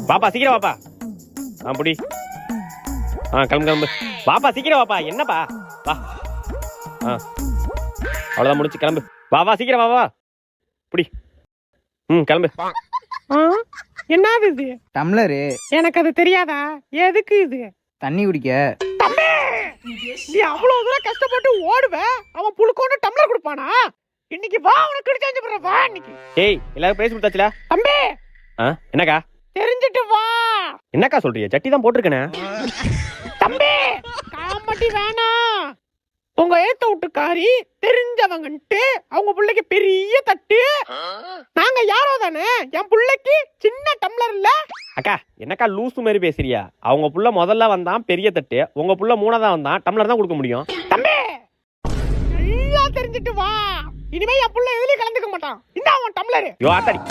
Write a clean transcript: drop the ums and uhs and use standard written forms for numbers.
பாப்பா சீக்கிரம் வாப்பா. புடி. கிளம்பு கிளம்பு. வாப்பா சீக்கிரம் வாப்பா. என்னப்பா வா. அவ்வளோதான் முடிச்சு கிளம்பு. வா சீக்கிரம் வா புடி. கிளம்பு. என்னது இது? டம்ளரு. எனக்கு அது தெரியாதா? எதுக்கு இது? தண்ணி குடிக்க. நீ அவ்வளவு தூரம் கஷ்டப்பட்டு ஓடுவ, அவன் புழுக்கோண்டு டம்ளர் கொடுப்பானா? இன்னைக்கு வா, உனக்கு கிடைச்சாஞ்சு போற வா இன்னைக்கு. ஏய் எல்லாரும் பேசி கொடுத்தாச்சுல தம்பி. என்னக்கா? தெரிஞ்சிட்டு வா. என்னக்கா சொல்றீங்க? சட்டி தான் போட்டிருக்கேனே. தம்பி காமட்டி வேணாம். உங்க ஏத்த வீட்டுக்காரி தெரிஞ்சவங்கன்ட்டு அவங்க பிள்ளைக்கு பெரிய தட்டு. நாங்க யாரோ தானே, என் பிள்ளைக்கு சின்ன டம்ளர் இல்ல. அக்கா என்னக்கா லூசு மாதிரி பேசுறியா? அவங்க புள்ள முதல்ல வந்தான் பெரிய தட்டு, உங்க புள்ள மூணாதான் வந்தான் டம்ளர் தான் கொடுக்க முடியும். தம்பி எல்லாம் தெரிஞ்சிட்டு வா. இனிமே என் புள்ள எதுலயும் கலந்துக்க மாட்டான். இந்த அவன் டம்ளர். யோ ஆத்தாடி.